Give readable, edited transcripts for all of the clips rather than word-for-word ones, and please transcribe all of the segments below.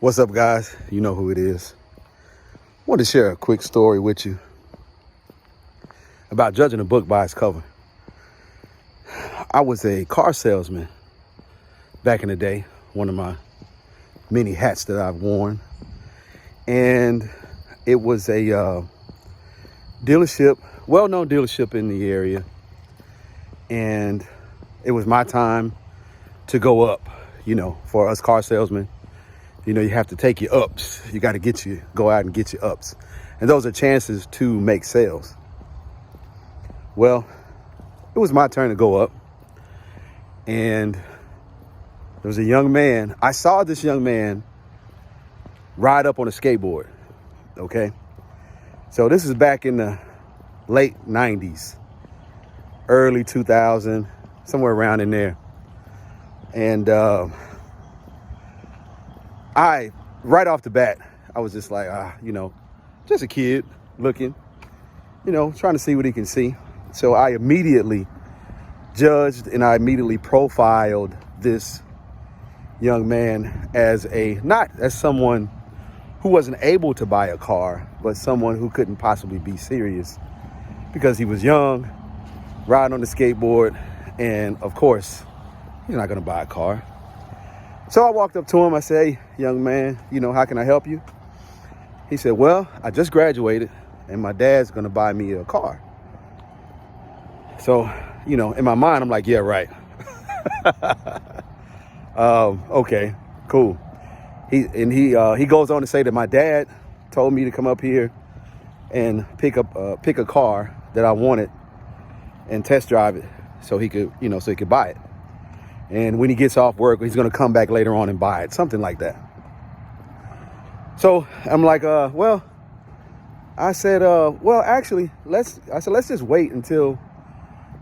What's up, guys? You know who it is. I want to share a quick story with you about judging a book by its cover. I was a car salesman back in the day, one of my many hats that I've worn. And it was a dealership, well-known dealership in the area. And it was my time to go up, for us car salesmen. You have to take your ups. You got to go out and get your ups. And those are chances to make sales. Well, it was my turn to go up. And there was a young man. I saw this young man ride up on a skateboard. Okay. So this is back in the late 90s, early 2000, somewhere around in there. And, right off the bat, I was just like, just a kid looking, trying to see what he can see. So I immediately judged and I immediately profiled this young man as not as someone who wasn't able to buy a car, but someone who couldn't possibly be serious because he was young, riding on the skateboard, and of course, he's not going to buy a car. So I walked up to him. I said, "Hey, young man, how can I help you?" He said, "Well, I just graduated and my dad's going to buy me a car." So, in my mind, I'm like, yeah, right. Okay, cool. He goes on to say that my dad told me to come up here and pick a car that I wanted and test drive it so he could buy it. And when he gets off work, he's going to come back later on and buy it, something like that. So I'm like, actually, let's just wait until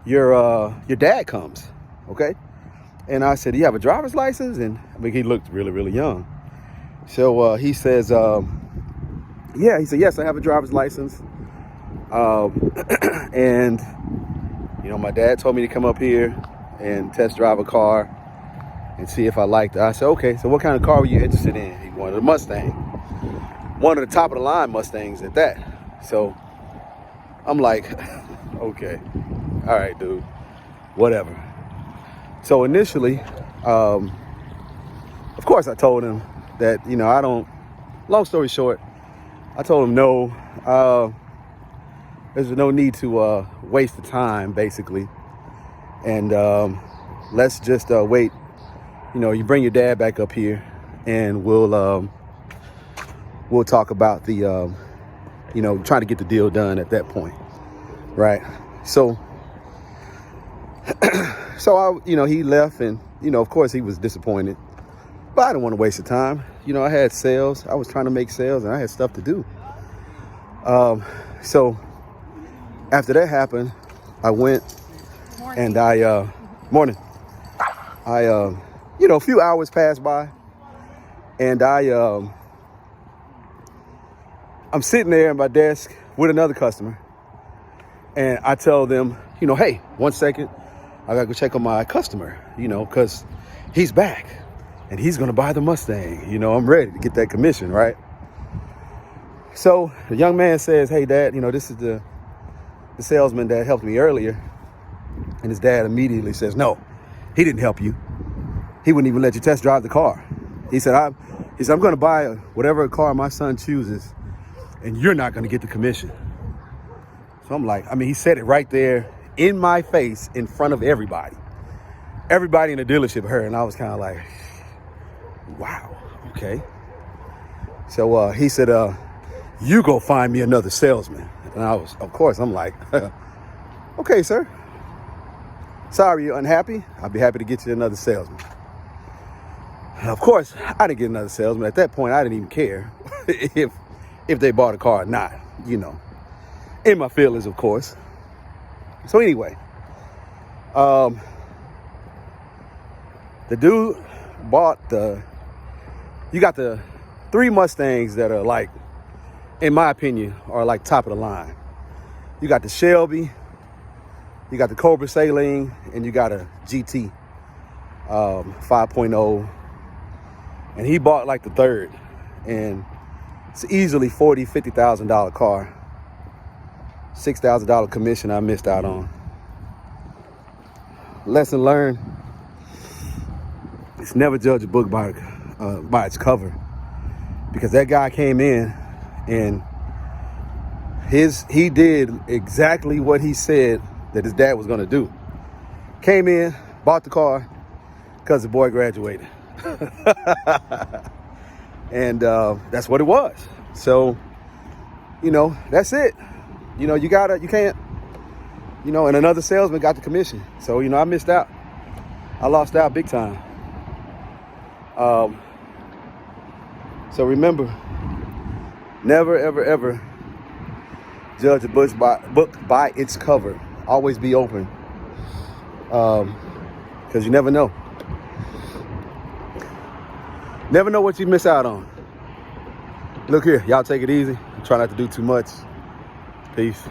your dad comes. Okay. And I said, "Do you have a driver's license?" And he looked really, really young. So he says, yeah, he said, "Yes, I have a driver's license." And, my dad told me to come up here and test drive a car and see if I liked it. I said, "Okay, so what kind of car were you interested in?" He wanted a Mustang, one of the top of the line Mustangs at that. So I'm like, okay, all right, dude, whatever. So initially, of course, I told him that, long story short, I told him no, there's no need to waste the time, basically. And let's just wait. You bring your dad back up here and we'll talk about the, trying to get the deal done at that point. Right. So he left and, of course he was disappointed, but I didn't want to waste the time. I had sales. I was trying to make sales and I had stuff to do. So after that happened, I went and morning. A few hours passed by and I'm sitting there at my desk with another customer and I tell them, "Hey, 1 second. I gotta go check on my customer, cause he's back and he's gonna buy the Mustang. I'm ready to get that commission, right?" So the young man says, "Hey, Dad, this is the salesman that helped me earlier." And his dad immediately says, "No, he didn't help you. He wouldn't even let you test drive the car." He said, I'm going to buy whatever car my son chooses and you're not going to get the commission." So I'm like, he said it right there in my face in front of everybody. Everybody in the dealership heard. And I was kind of like, wow, okay. So he said, "You go find me another salesman." And I'm like, "Okay, sir. Sorry you're unhappy. I'll be happy to get you another salesman." And of course, I didn't get another salesman. At that point, I didn't even care if they bought a car or not, in my feelings, of course. So anyway, the dude bought you got the 3 Mustangs that are like, in my opinion, are like top of the line. You got the Shelby, you got the Cobra Saline, and you got a GT 5.0. And he bought like the third. and it's easily $40,000-$50,000 car. $6,000 commission I missed out on. Lesson learned: it's never judge a book by its cover, because that guy came in and he did exactly what he said that his dad was going to do. Came in, bought the car because the boy graduated. And that's what it was. So, that's it. You can't, and another salesman got the commission. So, I missed out. I lost out big time. So remember, never, ever, ever judge a book by its cover. Always be open. Because you never know. Never know what you miss out on. Look here, y'all take it easy. Try not to do too much. Peace.